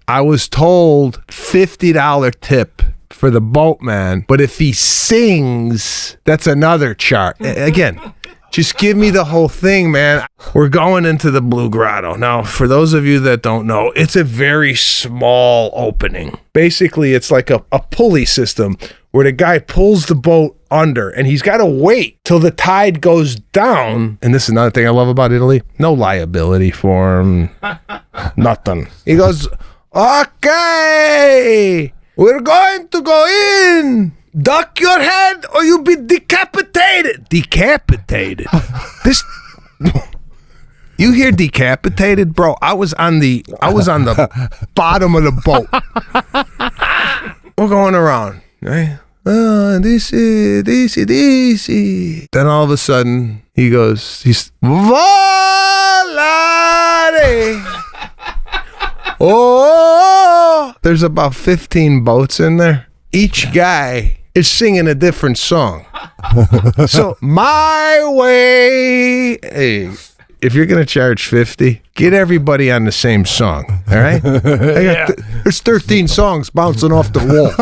I was told $50 tip for the boatman, but if he sings, that's another chart. Again, just give me the whole thing, man. We're going into the Blue Grotto. Now, for those of you that don't know, it's a very small opening. Basically, it's like a pulley system where the guy pulls the boat under, and he's got to wait till the tide goes down. And this is another thing I love about Italy. No liability for him. Nothing. He goes, okay, we're going to go in. Duck your head or you'll be decapitated. Decapitated. This... You hear decapitated, bro? I was on the bottom of the boat. We're going around, right? This. Then all of a sudden he's volare. Oh, there's about 15 boats in there. Each guy is singing a different song. So my way. Hey, if you're gonna charge $50, get everybody on the same song. All right? There's 13 songs bouncing off the wall.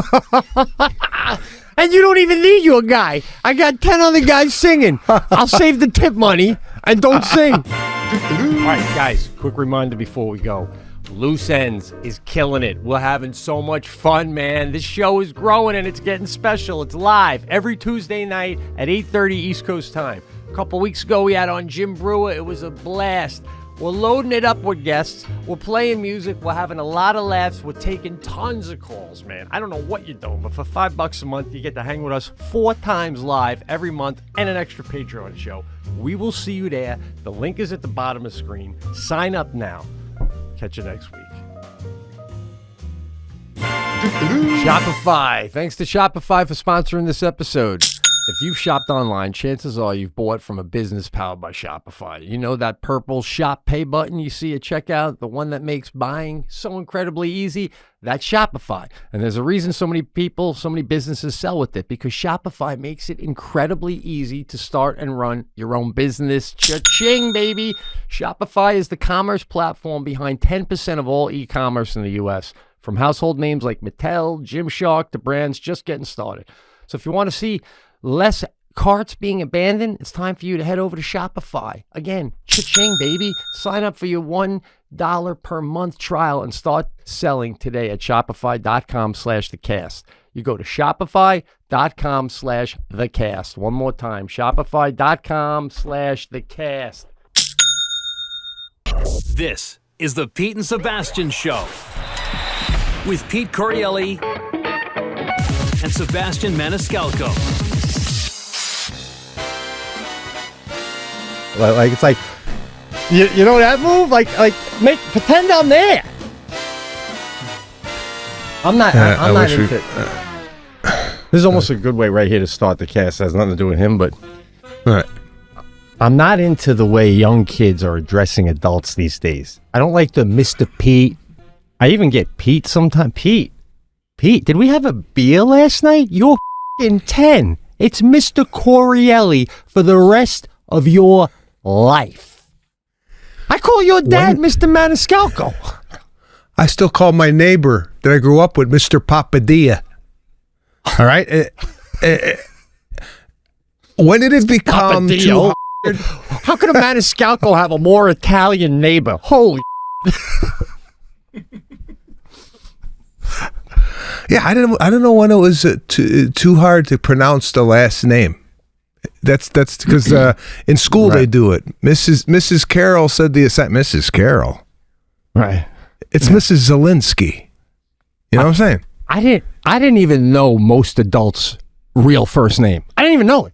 And you don't even need you a guy. I got 10 other guys singing. I'll save the tip money and don't sing. All right, guys, quick reminder before we go. Loose Ends is killing it. We're having so much fun, man. This show is growing and it's getting special. It's live every Tuesday night at 8:30 East Coast time. A couple weeks ago, we had on Jim Brewer. It was a blast. We're loading it up with guests. We're playing music. We're having a lot of laughs. We're taking tons of calls, man. I don't know what you're doing, but for $5 a month, you get to hang with us 4 times live every month and an extra Patreon show. We will see you there. The link is at the bottom of the screen. Sign up now. Catch you next week. Shopify. Thanks to Shopify for sponsoring this episode. If you've shopped online, chances are you've bought from a business powered by Shopify. You know that purple Shop Pay button you see at checkout, the one that makes buying so incredibly easy? That's Shopify. And there's a reason so many people, so many businesses sell with it, because Shopify makes it incredibly easy to start and run your own business. Cha-ching, baby! Shopify is the commerce platform behind 10% of all e-commerce in the U.S., from household names like Mattel, Gymshark, to brands just getting started. So if you want to see less carts being abandoned, it's time for you to head over to Shopify. Again, cha-ching, baby. Sign up for your $1 per month trial and start selling today at shopify.com/thecast. You go to shopify.com/thecast. One more time, shopify.com/thecast. This is the Pete and Sebastian Show with Pete Correale and Sebastian Maniscalco. Like it's like, you know that move? Like pretend I'm there. I'm not into it. This is almost a good way right here to start the cast. It has nothing to do with him, but Right. I'm not into the way young kids are addressing adults these days. I don't like the Mr. Pete. I even get Pete sometimes. Pete, did we have a beer last night? You're f***ing 10. It's Mr. Correale for the rest of your life. I call your dad Mr. Maniscalco. I still call my neighbor that I grew up with Mr. Papadilla. All right? When did it become too hard? How could a Maniscalco have a more Italian neighbor? Holy Yeah, I don't know when it was too hard to pronounce the last name. That's because in school they do it. Mrs. Carroll said the assignment. Mrs. Carroll, right? It's Mrs. Zelinsky. You know what I'm saying? I didn't even know most adults' real first name. I didn't even know it.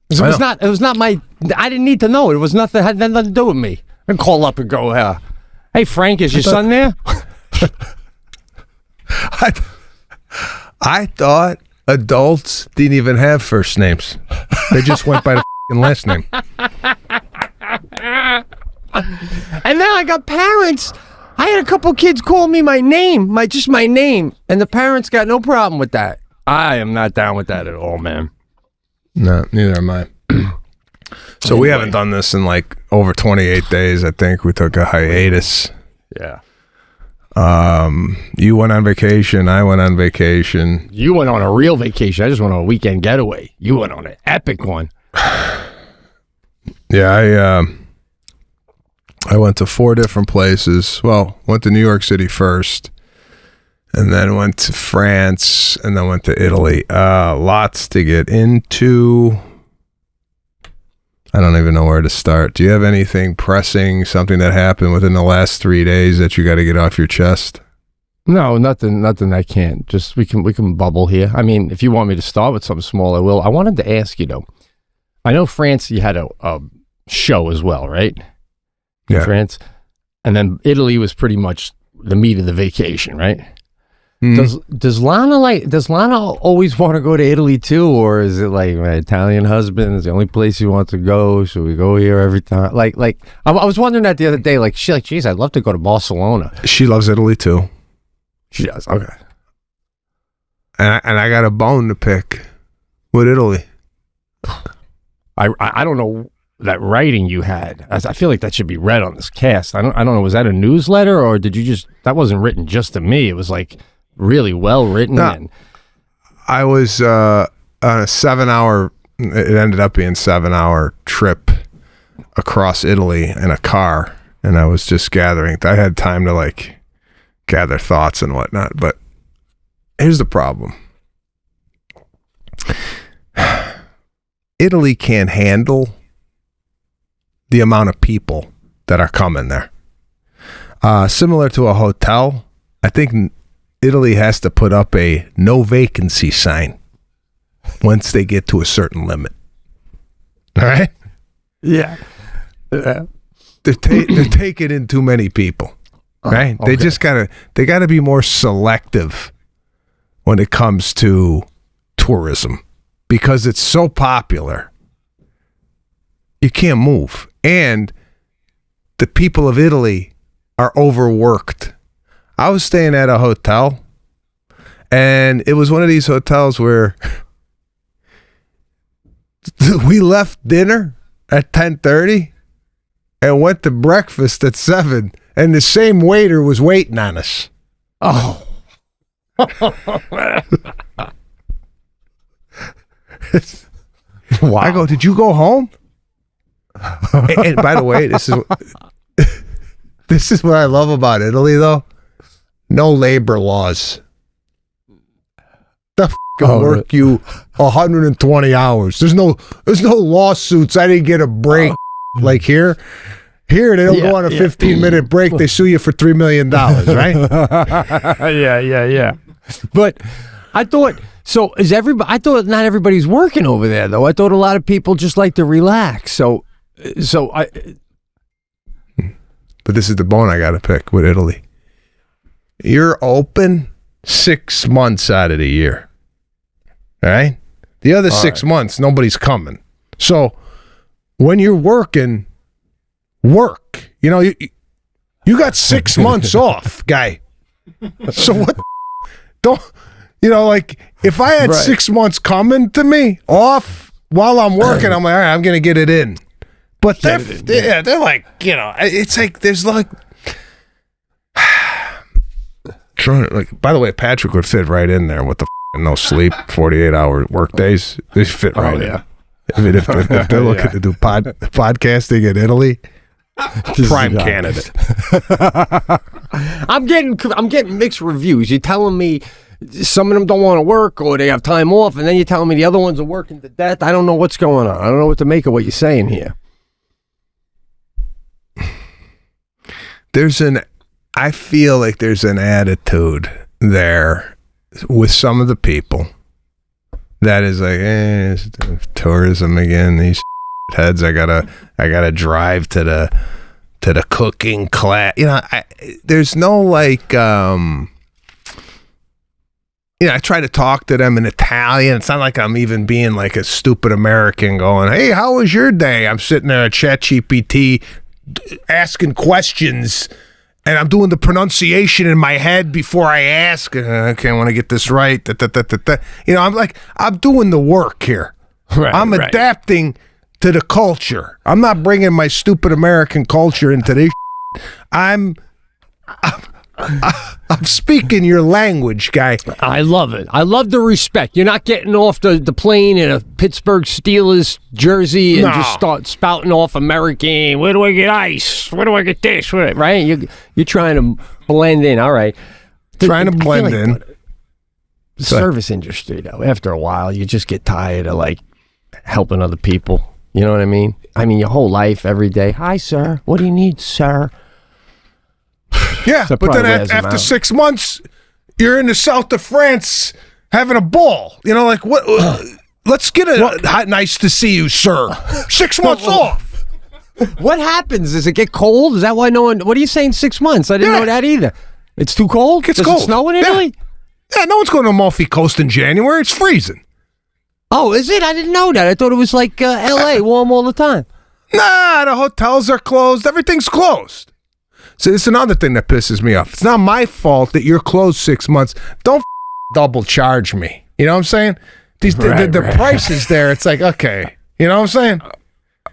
It was not my. I didn't need to know it. It was nothing. Had nothing to do with me. I'd call up and go, "Hey Frank, is your son there?" I thought adults didn't even have first names. They just went by the last name. And now I got parents. I had a couple kids call me my name, just my name, and the parents got no problem with that. I am not down with that at all, man. No, neither am I. So anyway, we haven't done this in like over 28 days. I think we took a hiatus. Yeah. You went on vacation. I went on vacation. You went on a real vacation. I just went on a weekend getaway. You went on an epic one. Yeah, I went to 4 different places. Well, went to New York City first, and then went to France, and then went to Italy. Lots to get into. I don't even know where to start. Do you have anything pressing, something that happened within the last 3 days that you got to get off your chest? No, nothing I can't. Just we can bubble here. I mean, if you want me to start with something small, I will. I wanted to ask you though. I know France, you had a show as well, right? In France. And then Italy was pretty much the meat of the vacation, right? Does Lana always want to go to Italy too, or is it like my Italian husband is the only place he wants to go? Should we go here every time? Like I was wondering that the other day. Like she's like, geez, I'd love to go to Barcelona. She loves Italy too. She does. Okay. And I got a bone to pick with Italy. I don't know that writing you had. I feel like that should be read on this cast. I don't know. Was that a newsletter or did you just? That wasn't written just to me. It was like really well written. No, and I was on a 7-hour. It ended up being 7-hour trip across Italy in a car, and I was just gathering. I had time to like gather thoughts and whatnot. But here's the problem. Italy can't handle the amount of people that are coming there. Similar to a hotel, I think Italy has to put up a no vacancy sign once they get to a certain limit. All right? yeah. They're taking in too many people. Right? Okay. They gotta be more selective when it comes to tourism because it's so popular. You can't move. And the people of Italy are overworked. I was staying at a hotel, and it was one of these hotels where we left dinner at 10:30 and went to breakfast at 7, and the same waiter was waiting on us. Oh. Wow. I go, did you go home? And by the way, this is what I love about Italy, though. No labor laws. The work you 120 hours. There's no lawsuits. I didn't get a break like here. Here they don't go on a 15-minute break. They sue you for $3 million, right? Yeah. But I thought so. I thought not everybody's working over there though. I thought a lot of people just like to relax. So I. But this is the bone I got to pick with Italy. You're open 6 months out of the year. All right? The other 6 months, nobody's coming. So when you're working, work. You know, you got 6 months off, guy. So what? Don't, you know, like if I had 6 months coming to me off while I'm working, I'm like, all right, I'm going to get it in. But they're like, you know, it's like there's like, by the way, Patrick would fit right in there with the no sleep, 48-hour work days. They fit right in. I mean, if they're looking to do podcasting in Italy, prime candidate. I'm getting mixed reviews. You're telling me some of them don't want to work or they have time off, and then you're telling me the other ones are working to death. I don't know what's going on. I don't know what to make of what you're saying here. I feel like there's an attitude there with some of the people that is like, it's tourism again. These heads, I gotta drive to the cooking class. You know, there's no like, you know, I try to talk to them in Italian. It's not like I'm even being like a stupid American going, hey, how was your day? I'm sitting there at ChatGPT asking questions, and I'm doing the pronunciation in my head before I ask. Okay, I want to get this right. You know, I'm doing the work here. Right, I'm adapting to the culture. I'm not bringing my stupid American culture into this. I'm I'm speaking your language, guy. I love it. I love the respect. You're not getting off the plane in a Pittsburgh Steelers jersey and just start spouting off American. Where do I get ice? Where do I get this? Right? You're trying to blend in. All right. Trying to blend in. The service industry, though, after a while, you just get tired of like helping other people. You know what I mean? I mean, your whole life, every day. Hi, sir. What do you need, sir? Yeah, So but then probably after 6 months, you're in the south of France having a ball. You know, like what? Let's get nice to see you, sir. 6 months off. What happens? Does it get cold? Is that why no one? What are you saying? 6 months? I didn't know that either. It's too cold. It's Does cold. it snow in Italy? Yeah, no one's going to Amalfi Coast in January. It's freezing. Oh, is it? I didn't know that. I thought it was like L.A. warm all the time. Nah, the hotels are closed. Everything's closed. So it's another thing that pisses me off. It's not my fault that you're closed 6 months. Don't double charge me. You know what I'm saying? The price is there. It's like, okay. You know what I'm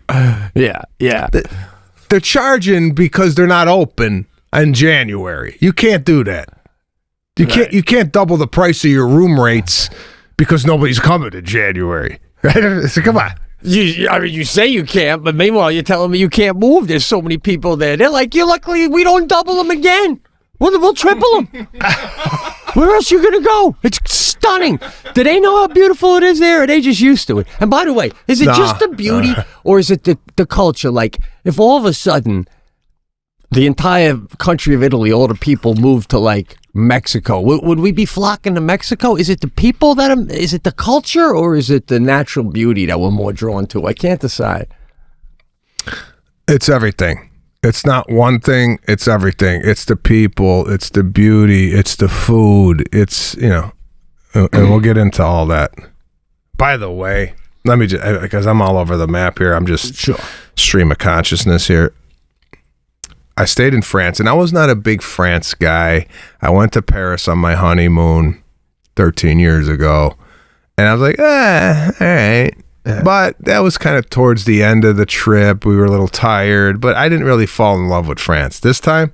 saying? Yeah. They're charging because they're not open in January. You can't do that. You can't double the price of your room rates because nobody's coming in January. Right? So come on. You say you can't, but meanwhile you're telling me you can't move. There's so many people there. They're like, you're lucky we don't double them again. We'll triple them. Where else you gonna go? It's stunning. Do they know how beautiful it is there? Or are they just used to it? And by the way, is it just the beauty or is it the culture? Like, if all of a sudden the entire country of Italy, all the people moved to like Mexico, would we be flocking to Mexico? Is it the people is it the culture, or is it the natural beauty that we're more drawn to? I can't decide. It's everything. It's not one thing. It's everything. It's the people. It's the beauty. It's the food. It's, and we'll get into all that. By the way, let me just, because I'm all over the map here. I'm just stream of consciousness here. I stayed in France, and I was not a big France guy. I went to Paris on my honeymoon 13 years ago, and I was like, all right. But that was kind of towards the end of the trip. We were a little tired, but I didn't really fall in love with France. This time,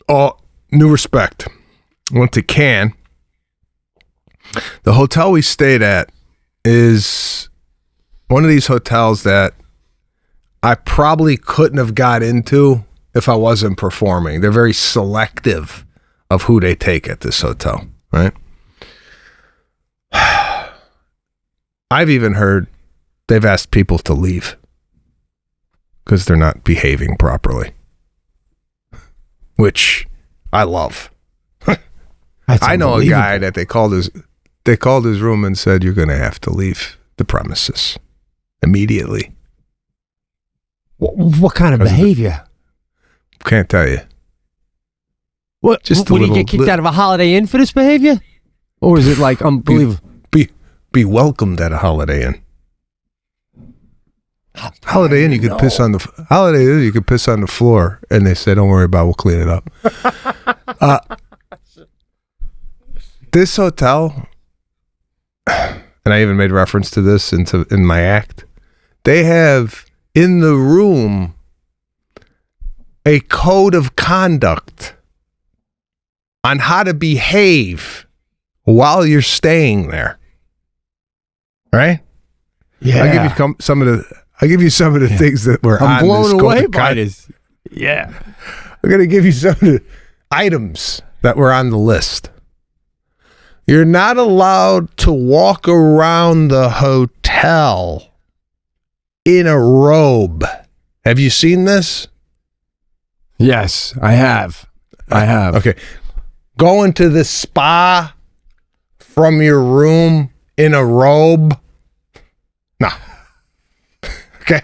new respect. Went to Cannes. The hotel we stayed at is one of these hotels that I probably couldn't have got into if I wasn't performing. They're very selective of who they take at this hotel, right? I've even heard they've asked people to leave because they're not behaving properly, which I love. I know a guy that they called his room and said, "You're going to have to leave the premises immediately." What kind of behavior? Can't tell you. What? Just would he get kicked out of a Holiday Inn for this behavior, or is it like unbelievable? Be welcomed at a Holiday Inn. Holiday Inn, you could piss on the Holiday Inn. You could piss on the floor, and they say, "Don't worry about it, we'll clean it up." This hotel, and I even made reference to this in my act. They have in the room a code of conduct on how to behave while you're staying there. Right? Yeah. I'll give you some of the things that were on this. I'm blown away by this. this. Yeah. I'm going to give you some of the items that were on the list. You're not allowed to walk around the hotel in a robe. Have you seen this? Yes, I have. Okay. Go into the spa from your room in a robe? No. Okay.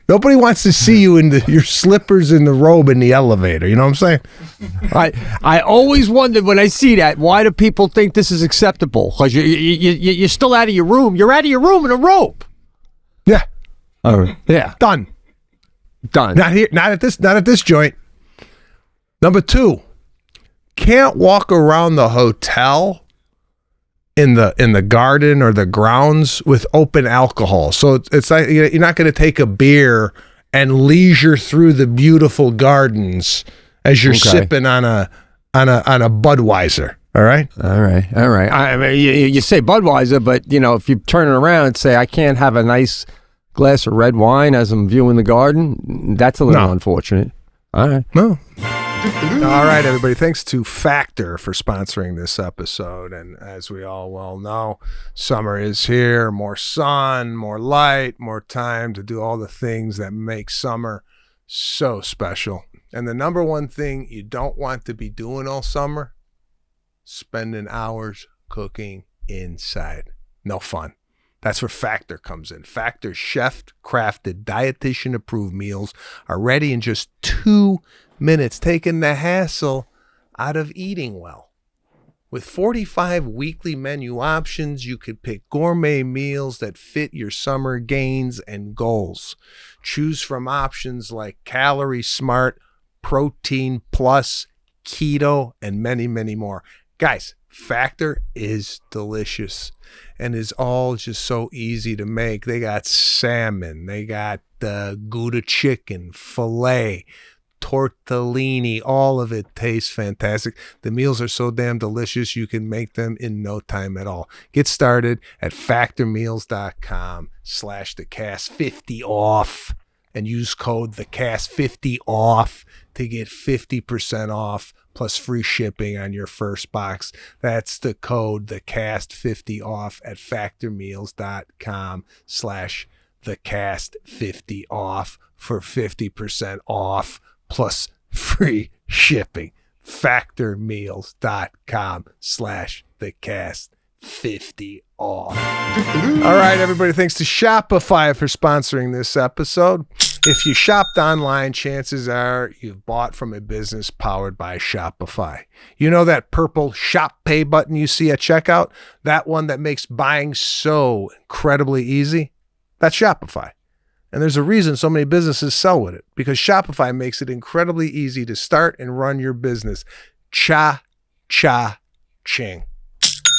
Nobody wants to see you in your slippers in the robe in the elevator. You know what I'm saying? I always wondered when I see that, why do people think this is acceptable? Because you're still out of your room. You're out of your room in a robe. Yeah. Yeah. Done. Not here. Not at this joint. Number 2, can't walk around the hotel in the garden or the grounds with open alcohol. So it's like you're not going to take a beer and leisure through the beautiful gardens as you're sipping on a Budweiser. All right. I mean, you say Budweiser, but if you turn it around and say I can't have a nice glass of red wine as I'm viewing the garden, that's a little unfortunate. All right. No. All right, everybody. Thanks to Factor for sponsoring this episode. And as we all well know, summer is here. More sun, more light, more time to do all the things that make summer so special. And the number one thing you don't want to be doing all summer, spending hours cooking inside. No fun. That's where Factor comes in. Factor's chef-crafted, dietitian-approved meals are ready in just 2 minutes, taking the hassle out of eating well. With 45 weekly menu options, you could pick gourmet meals that fit your summer gains and goals. Choose from options like Calorie Smart, Protein Plus, Keto, and many, many more. Guys, Factor is delicious and is all just so easy to make. They got salmon, they got Gouda chicken, filet, tortellini, all of it tastes fantastic. The meals are so damn delicious you can make them in no time at all. Get started at factormeals.com/thecast50 off and use code thecast50 off to get 50% off plus free shipping on your first box. That's the code thecast50 off at factormeals.com/thecast50 off for 50% off plus free shipping. Factormeals.com/thecast50 off. All right, everybody. Thanks to Shopify for sponsoring this episode. If you shopped online, chances are you've bought from a business powered by Shopify. You know that purple Shop Pay button you see at checkout? That one that makes buying so incredibly easy? That's Shopify. And there's a reason so many businesses sell with it, because Shopify makes it incredibly easy to start and run your business. Cha-cha-ching.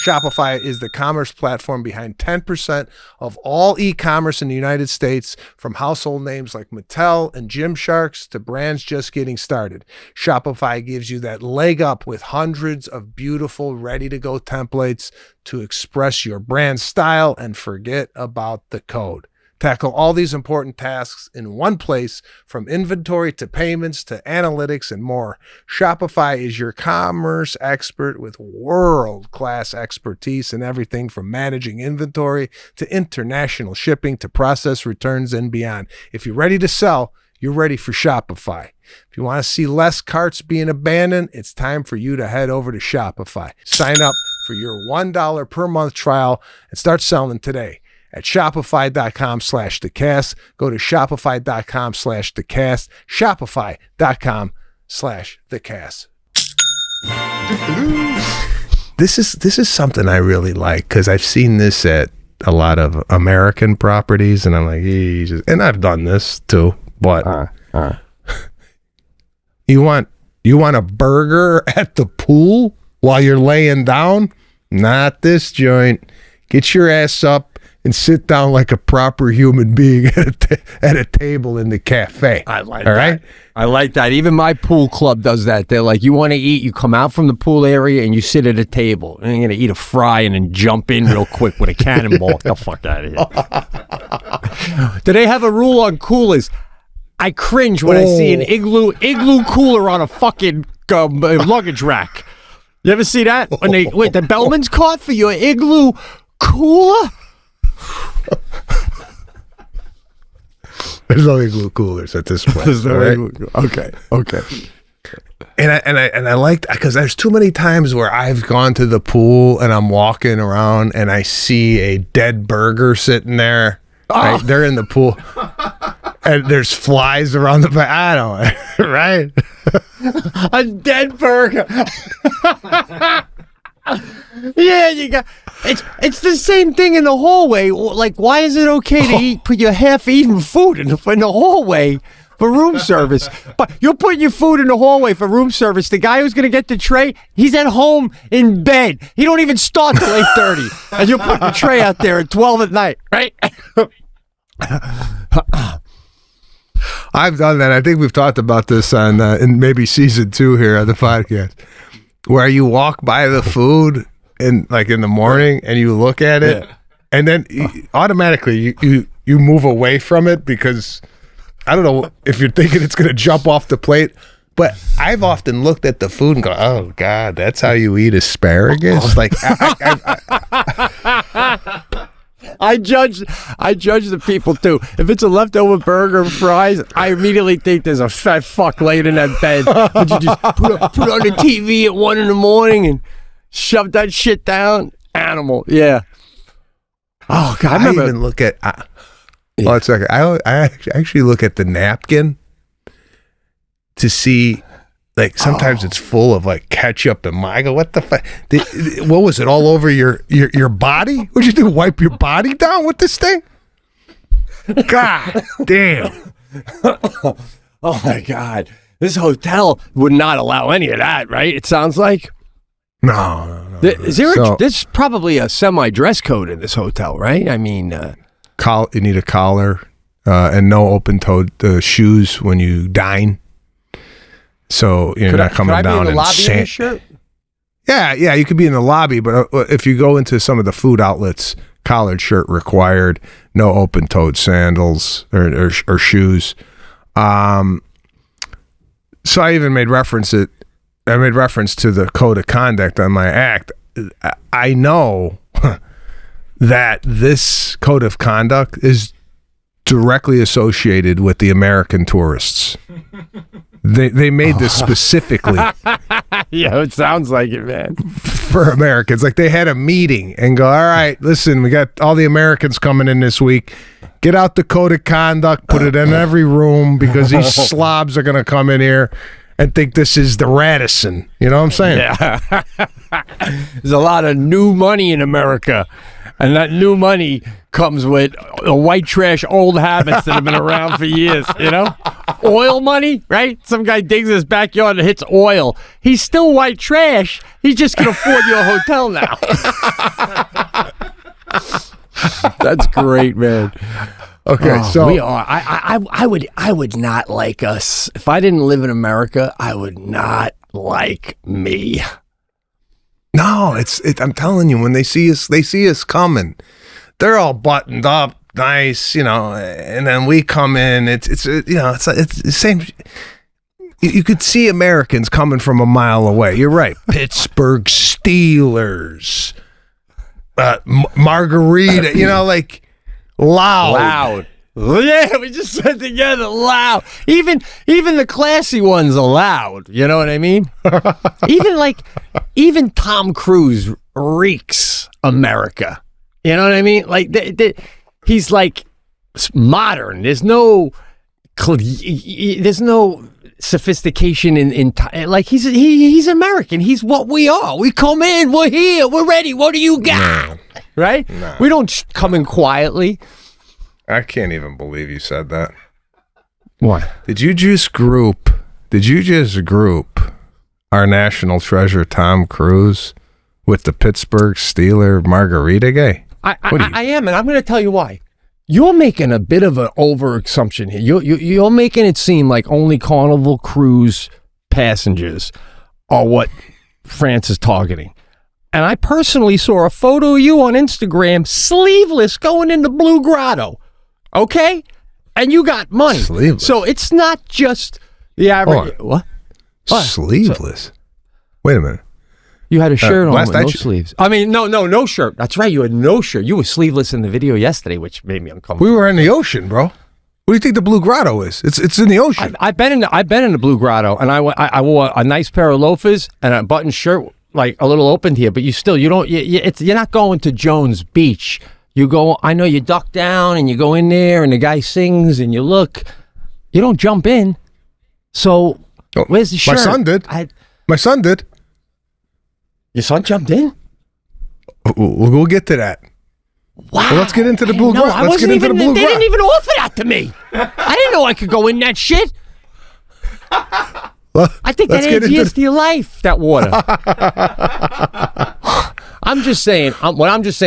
Shopify is the commerce platform behind 10% of all e-commerce in the United States, from household names like Mattel and Gymshark to brands just getting started. Shopify gives you that leg up with hundreds of beautiful, ready-to-go templates to express your brand style and forget about the code. Tackle all these important tasks in one place, from inventory to payments to analytics and more. Shopify is your commerce expert with world-class expertise in everything from managing inventory to international shipping to process returns and beyond. If you're ready to sell, you're ready for Shopify. If you want to see less carts being abandoned, it's time for you to head over to Shopify. Sign up for your $1 per month trial and start selling today at shopify.com/thecast. Go to shopify.com/thecast, shopify.com/thecast. This is something I really like, because I've seen this at a lot of American properties, and I'm like, Jesus. And I've done this too. But you want a burger at the pool while you're laying down? Not this joint. Get your ass up and sit down like a proper human being at a table in the cafe. I like that. Right? I like that. Even my pool club does that. They're like, you want to eat, you come out from the pool area and you sit at a table. And you're going to eat a fry and then jump in real quick with a cannonball. Get the fuck out of here. Do they have a rule on coolers? I cringe when I see an igloo cooler on a fucking luggage rack. You ever see that? When the bellman's cart for your igloo cooler? There's no igloo coolers at this point. There's no igloo. Okay. And I like that, because there's too many times where I've gone to the pool and I'm walking around and I see a dead burger sitting there. Right? They're in the pool and there's flies around the back. I don't know, right? A dead burger. Yeah, you got it's the same thing in the hallway. Like, why is it okay to put your half-eaten food in the hallway for room service? But you're putting your food in the hallway for room service. The guy who's gonna get the tray, he's at home in bed. He don't even start till 8:30, and you're putting the tray out there at 12 at night, right? I've done that. I think we've talked about this on in maybe season 2 here on the podcast, where you walk by the food in the morning and you look at it, and then automatically you move away from it because I don't know if you're thinking it's going to jump off the plate. But I've often looked at the food and go, "Oh God, that's how you eat asparagus." Like, I judge the people too. If it's a leftover burger and fries, I immediately think there's a fat fuck laying in that bed. Would you just put on the TV at 1 a.m. and shove that shit down? Animal, yeah. Oh God, I remember. I even look at. Well, it's like I actually look at the napkin to see, like, sometimes it's full of like ketchup and I go, what the fuck? What was it, all over your body? What'd you do, wipe your body down with this thing? God damn. Oh my God. This hotel would not allow any of that, right? It sounds like. No. There's probably a semi-dress code in this hotel, right? I mean, you need a collar and no open-toed shoes when you dine. So you're not coming down in the lobby in a this shirt? Yeah, you could be in the lobby, but if you go into some of the food outlets, collared shirt required, no open-toed sandals or shoes. So I even made reference to the code of conduct on my act. I know that this code of conduct is directly associated with the American tourists. They made this specifically. Yeah, it sounds like it, man. For Americans. Like, they had a meeting and go, all right, listen, we got all the Americans coming in this week. Get out the code of conduct, put it in every room, because these slobs are going to come in here and think this is the Radisson. You know what I'm saying? Yeah. There's a lot of new money in America. And that new money comes with white trash old habits that have been around for years, you know? Oil money, right? Some guy digs his backyard and hits oil. He's still white trash. He just can afford your hotel now. That's great, man. Okay, so we are. I would not like us. If I didn't live in America, I would not like me. No, I'm telling you, when they see us coming, they're all buttoned up, nice, you know, and then we come in. It's the same. You could see Americans coming from a mile away. You're right. Pittsburgh Steelers, margarita, you know, like loud. Yeah, we just said together, loud. Even the classy ones are loud. You know what I mean? even Tom Cruise reeks America. You know what I mean? Like he's like modern. There's no sophistication in like he's American. He's what we are. We come in. We're here. We're ready. What do you got? No. Right? No. We don't come in quietly. I can't even believe you said that. What? Did you just group our national treasure Tom Cruise with the Pittsburgh Steeler margarita guy? I am, and I'm going to tell you why. You're making a bit of an over-assumption here. You're making it seem like only Carnival Cruise passengers are what France is targeting. And I personally saw a photo of you on Instagram, sleeveless, going into Blue Grotto. Okay? And you got money. Sleeveless. So it's not just the average. What? Sleeveless? Wait a minute. You had a shirt on with no sleeves. I mean, no shirt. That's right. You had no shirt. You were sleeveless in the video yesterday, which made me uncomfortable. We were in the ocean, bro. What do you think the Blue Grotto is? It's in the ocean. I've been in the Blue Grotto, and I wore a nice pair of loafers and a button shirt, like a little opened here. But you're not going to Jones Beach. You go. I know you duck down and you go in there, and the guy sings, and you look. You don't jump in. So where's the shirt? My son did. My son did. Your son jumped in? We'll get to that. Wow. Well, let's get into the Blue Grotto. They didn't even offer that to me. I didn't know I could go in that shit. I think that adds years to your life, that water. I'm just saying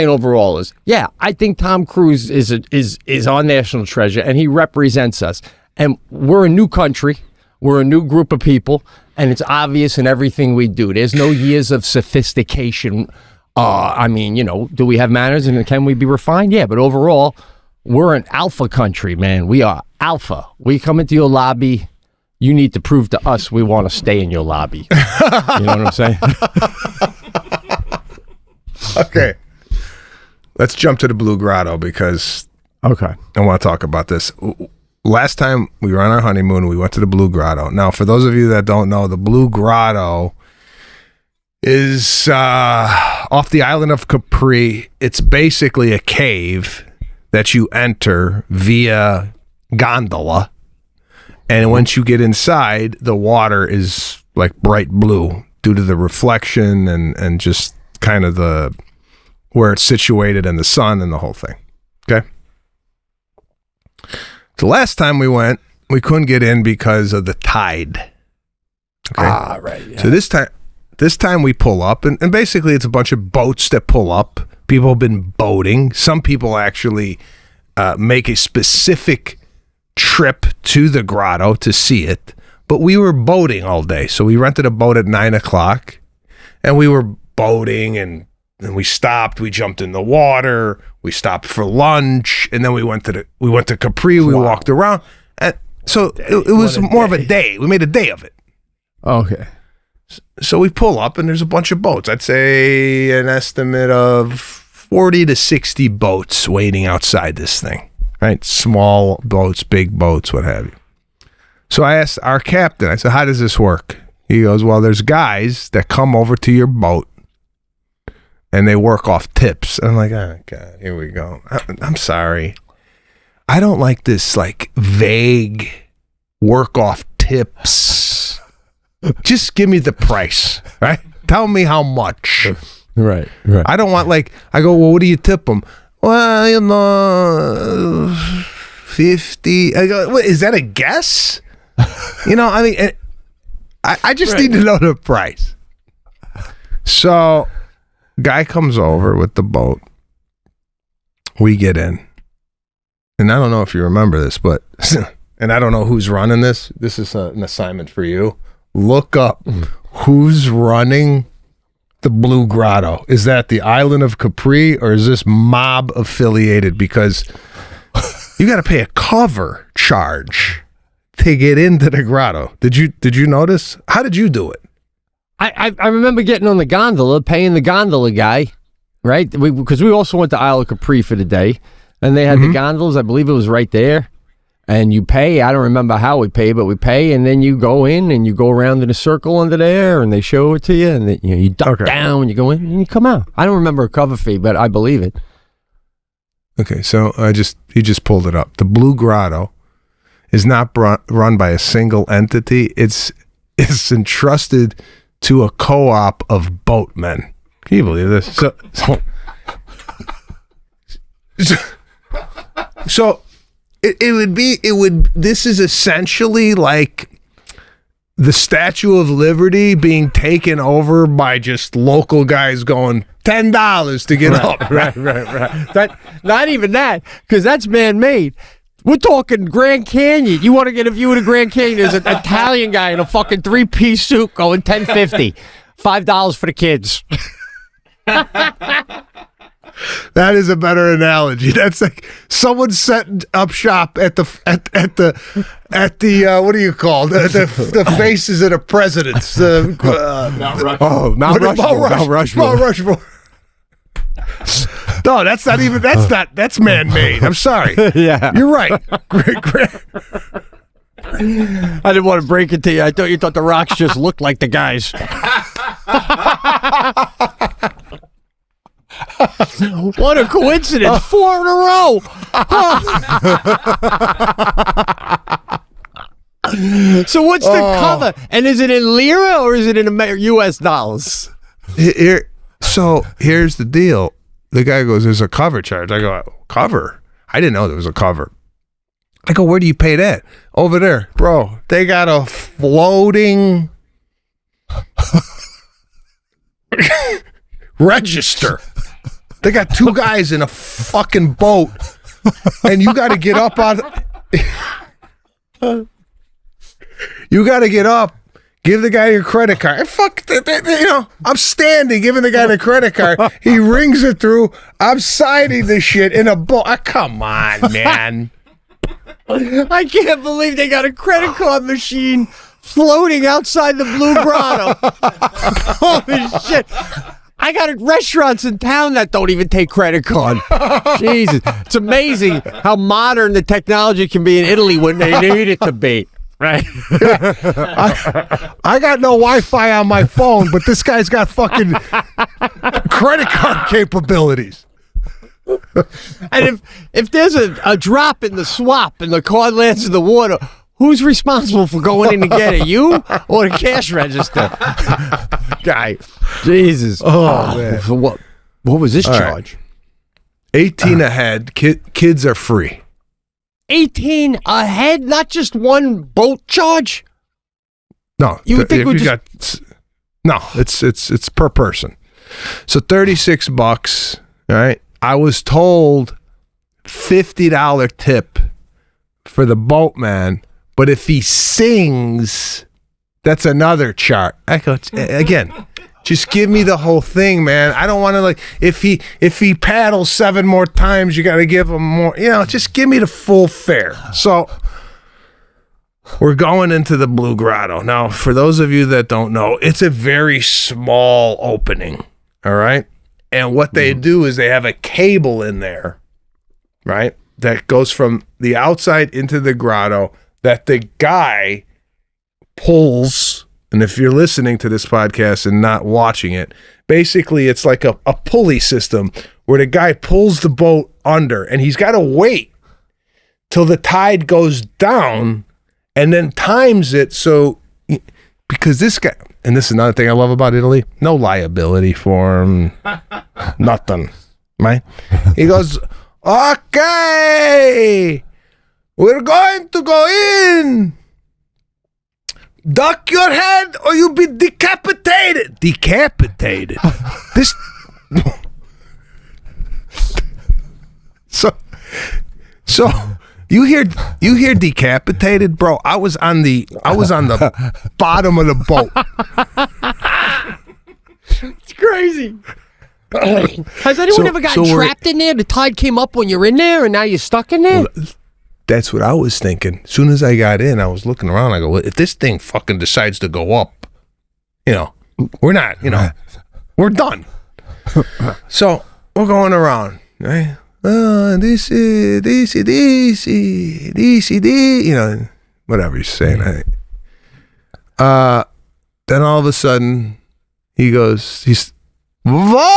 overall is, yeah, I think Tom Cruise is our national treasure, and he represents us. And we're a new country. We're a new group of people, and it's obvious in everything we do. There's no years of sophistication. I mean, do we have manners and can we be refined? Yeah, but overall, we're an alpha country, man. We are alpha. We come into your lobby, you need to prove to us we want to stay in your lobby. You know what I'm saying? Okay. Let's jump to the Blue Grotto because I want to talk about this. Last time we were on our honeymoon, we went to the Blue Grotto. Now, for those of you that don't know, the Blue Grotto is off the island of Capri. It's basically a cave that you enter via gondola. And once you get inside, the water is like bright blue due to the reflection and just kind of where it's situated in the sun and the whole thing. Okay. The last time we went, we couldn't get in because of the tide. Okay. Right. Yeah. So this time we pull up, and basically it's a bunch of boats that pull up. People have been boating. Some people actually make a specific trip to the grotto to see it. But we were boating all day. So we rented a boat at 9:00, and we were boating, and we stopped. We jumped in the water. We stopped for lunch, and then we went to Capri. We walked around, and so it was more of a day. We made a day of it. Okay. So we pull up, and there's a bunch of boats. I'd say an estimate of 40 to 60 boats waiting outside this thing. Right, small boats, big boats, what have you. So I asked our captain. I said, "How does this work?" He goes, "Well, there's guys that come over to your boat." And they work off tips. And I'm like, oh, God, here we go. I'm sorry. I don't like this, like, vague work off tips. Just give me the price, right? Tell me how much. Right. I don't want, like, I go, well, what do you tip them? Well, 50. I go, what, is that a guess? I mean, I just need to know the price. So... guy comes over with the boat. We get in. And I don't know if you remember this, but, and I don't know who's running this. This is an assignment for you. Look up who's running the Blue Grotto. Is that the island of Capri or is this mob affiliated? Because you got to pay a cover charge to get into the grotto. Did you notice? How did you do it? I remember getting on the gondola, paying the gondola guy, right? Because we also went to Isle of Capri for the day, and they had the gondolas. I believe it was right there. And you pay. I don't remember how we pay, but we pay, and then you go in, and you go around in a circle under there, and they show it to you, and then, you duck down, and you go in, and you come out. I don't remember a cover fee, but I believe it. Okay, so he just pulled it up. The Blue Grotto is not run by a single entity. It's entrusted to a co-op of boatmen. Can you believe this? So this is essentially like the Statue of Liberty being taken over by just local guys going $10 to get up. Right. That, not even that, because that's man-made. We're talking Grand Canyon. You want to get a view of the Grand Canyon? There's an Italian guy in a fucking 3-piece suit going $10.50. $5 for the kids. That is a better analogy. That's like someone setting up shop at the what do you call it? The faces of the presidents. Mount Rushmore. Mount Rushmore. No, that's not even. That's man-made. I'm sorry. Yeah, you're right. Great. I didn't want to break it to you. I thought you thought the rocks just looked like the guys. What a coincidence! 4 in a row. So what's the cover? And is it in lira or is it in U.S. dollars? So here's the deal. The guy goes, "There's a cover charge." I go, "Cover? I didn't know there was a cover." I go, "Where do you pay that?" "Over there." Bro, they got a floating register. They got 2 guys in a fucking boat, and you got to get up on. You got to get up. Give the guy your credit card. Fuck, I'm standing giving the guy the credit card. He rings it through. I'm signing this shit in a book. Come on, man. I can't believe they got a credit card machine floating outside the Blue Grotto. Holy shit. I got restaurants in town that don't even take credit card. Jesus. It's amazing how modern the technology can be in Italy when they need it to be. Right. I got no Wi-Fi on my phone, but this guy's got fucking credit card capabilities. And if there's a drop in the swap and the card lands in the water, who's responsible for going in to get it? You or the cash register? Guy. Jesus. Oh, man. So what was this charge? Right. 18 ahead. Kids are free. 18 ahead, not just one boat charge. No, you would think it's per person. So $36. All right, I was told $50 tip for the boatman, but if he sings, that's another chart. I go again. Just give me the whole thing, man. I don't want to if he paddles 7 more times, you got to give him more. Just give me the full fare. So we're going into the Blue Grotto. Now, for those of you that don't know, it's a very small opening, all right? And what they do is they have a cable in there, right, that goes from the outside into the grotto that the guy pulls. And if you're listening to this podcast and not watching it, basically it's like a pulley system where the guy pulls the boat under and he's got to wait till the tide goes down and then times it. So, because this guy, and this is another thing I love about Italy, no liability for him, nothing, right? He goes, okay, we're going to go in. Duck your head or you'll be decapitated. Decapitated. This. So you hear decapitated, bro? I was on the bottom of the boat. It's crazy. Has anyone ever gotten trapped in there? The tide came up when you're in there, and now you're stuck in there. Well, that's what I was thinking. As soon as I got in, I was looking around. I go, well, if this thing fucking decides to go up, we're not, we're done. So we're going around, right? DC, whatever he's saying. Then all of a sudden, he's volare.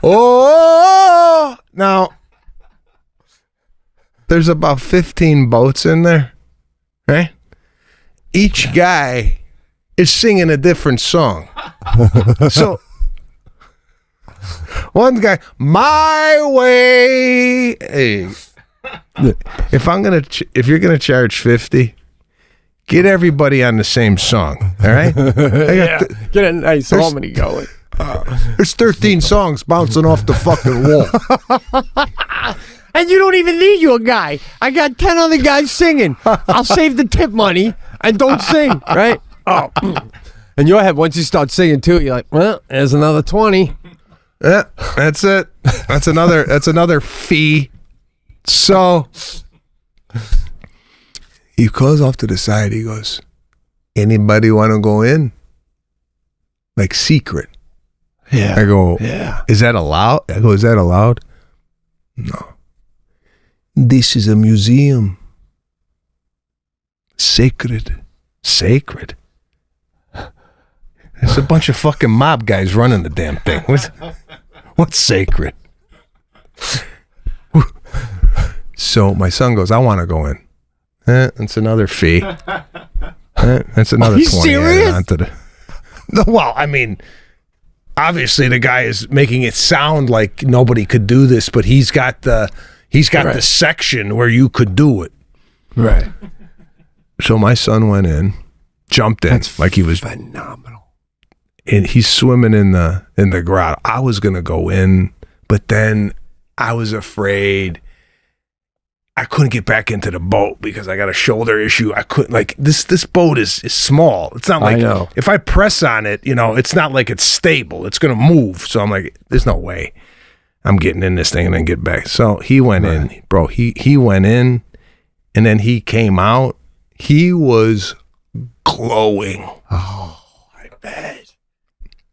Oh, now there's about 15 boats in there, right? Each guy is singing a different song. So one guy, my way. Hey, if you're gonna charge 50, get everybody on the same song. All right? Get a nice harmony going. There's 13 songs bouncing off the fucking wall. And you don't even need your guy. I got 10 other guys singing. I'll save the tip money and don't sing, right? Oh. In your head, once you start singing too, you're like, well, there's another 20. Yeah, that's it. That's another fee. So he goes off to the side. He goes, anybody want to go in? Like secret. Yeah. I go, yeah. Is that allowed? I go, is that allowed? No. This is a museum. Sacred. Sacred. There's a bunch of fucking mob guys running the damn thing. What's sacred? So my son goes, I want to go in. It's another fee. That's another 20. Serious? Well, I mean, obviously the guy is making it sound like nobody could do this, but he's got the section where you could do it. Right. So my son went in, jumped in. That's like he was phenomenal. And he's swimming in the grotto. I was gonna go in, but then I was afraid I couldn't get back into the boat because I got a shoulder issue. I couldn't, like, this boat is small. It's not like, if I press on it, it's not like it's stable. It's going to move. So I'm like, there's no way I'm getting in this thing and then get back. So he went in, bro. He went in, and then he came out. He was glowing. Oh, I bet.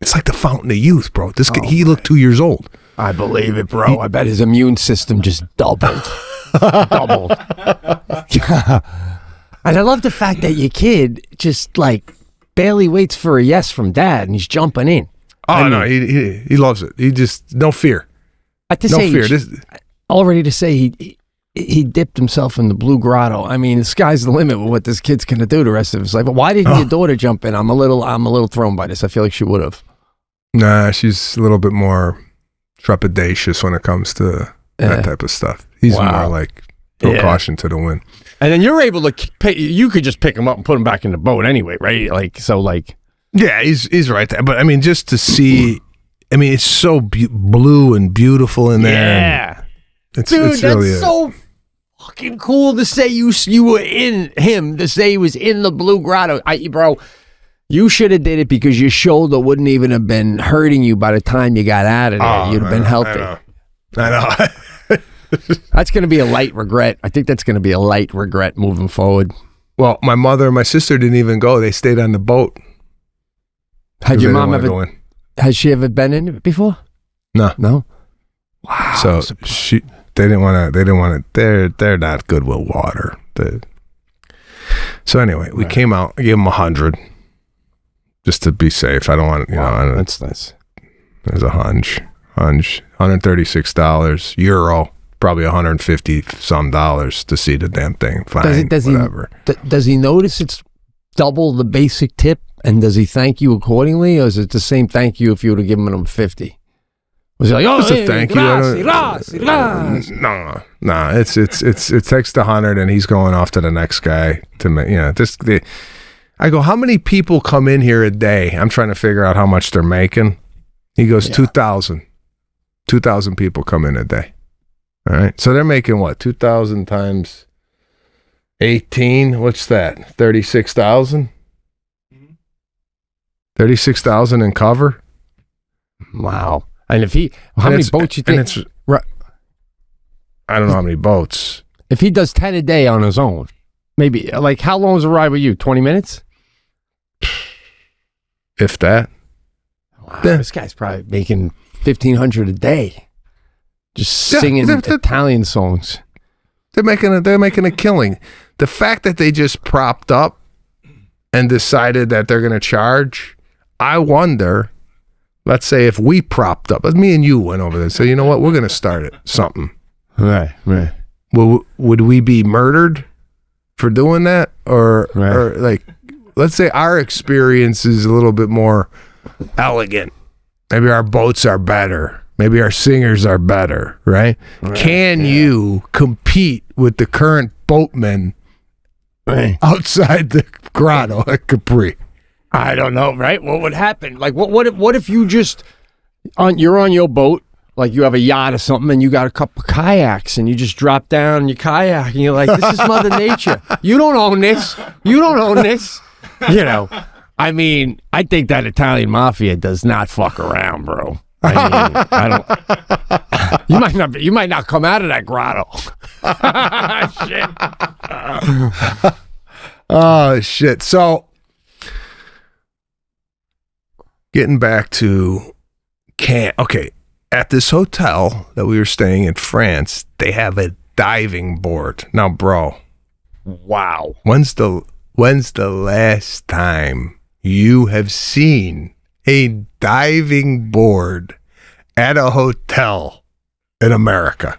It's like the fountain of youth, bro. This kid, he looked 2 years old. I believe it, bro. I bet his immune system just doubled. Doubled. And I love the fact that your kid just like barely waits for a yes from dad and he's jumping in. Oh, no, he loves it. He just, no fear. No fear. Already to say he dipped himself in the Blue Grotto. I mean, the sky's the limit with what this kid's gonna do the rest of his life. But why didn't your daughter jump in? I'm a little thrown by this. I feel like she would have. Nah, she's a little bit more trepidatious when it comes to that type of stuff. He's more like caution to the wind. And then you're able to you could just pick him up and put him back in the boat anyway, right? Like, so like. Yeah, he's right there. But I mean, just to see, I mean, it's so blue and beautiful in there. Yeah. Dude, that's really so fucking cool to say you were in him, to say he was in the Blue Grotto. Bro, you should have did it because your shoulder wouldn't even have been hurting you by the time you got out of there. You'd have been healthy. I know. That's going to be a light regret. I think that's going to be a light regret moving forward. Well, my mother and my sister didn't even go. They stayed on the boat. Had your mom ever? Has she ever been in it before? No. Wow. So they didn't want to. They're not good with water. So anyway, we came out. I gave them 100 just to be safe. I don't want that's nice. There's a hunch. $136 euro, probably $150 some dollars to see the damn thing. Fine, whatever. Does he notice it's double the basic tip, and does he thank you accordingly, or is it the same thank you if you would have given him 50? Was he like, oh, it's a thank you? No. It takes the 100, and he's going off to the next guy to make. I go, how many people come in here a day? I'm trying to figure out how much they're making. He goes, 2,000. 2,000 people come in a day. All right. So they're making what? 2,000 times 18. What's that? 36,000? 36,000 in cover? Wow. And how many boats you think? I don't know how many boats. If he does 10 a day on his own, maybe, like, how long is a ride with you? 20 minutes? If that. Wow, this guy's probably making $1,500 a day, just singing Italian songs. They're making a killing. The fact that they just propped up and decided that they're going to charge, I wonder. Let's say if we propped up, me and you went over there and said, you know what, we're going to start something. Right. Would we be murdered for doing that, or like, let's say our experience is a little bit more elegant. Maybe our boats are better. Maybe our singers are better, right? Can you compete with the current boatmen outside the grotto at Capri? I don't know, right? What would happen? Like, what if you just you're on your boat, like you have a yacht or something, and you got a couple kayaks, and you just drop down your kayak, and you're like, this is Mother Nature. You don't own this. I mean, I think that Italian mafia does not fuck around, bro. I mean, I don't. You might not come out of that grotto. Shit. Oh shit. So, getting back to okay, at this hotel that we were staying in France, they have a diving board. Now, bro, wow. When's the last time you have seen a diving board at a hotel in America?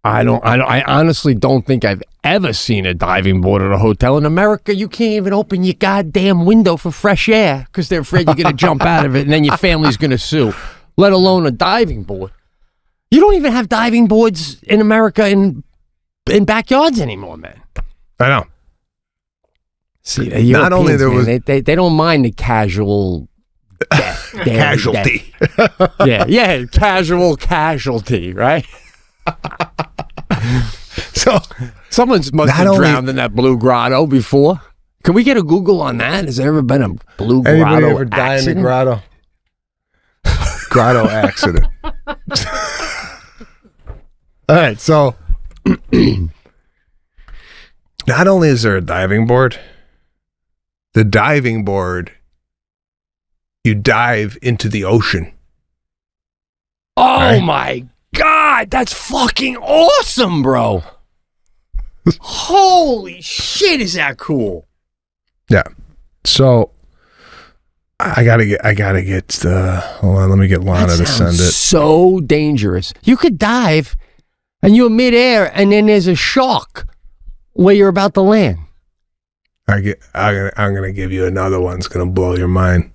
I honestly don't think I've ever seen a diving board at a hotel in America. You can't even open your goddamn window for fresh air because they're afraid you're going to jump out of it and then your family's going to sue, let alone a diving board. You don't even have diving boards in America in backyards anymore, man. I know. See, the Europeans, not only there was they don't mind the casual casualty. Yeah, casualty, right? So Someone's must Not have only- drowned in that blue grotto before. Can we get a Google on that? Has there ever been a blue anybody grotto ever die in accident? the grotto? Grotto accident. All right, so not only is there a diving board, the diving board, you dive into the ocean. Oh Right? my God, that's fucking awesome, bro. Holy shit, is that cool? Yeah. So I gotta get hold on, let me get Lana That to send sounds it. so dangerous. You could dive and you're midair and then there's a shark where you're about to land. I'm gonna give you another one. It's gonna blow your mind.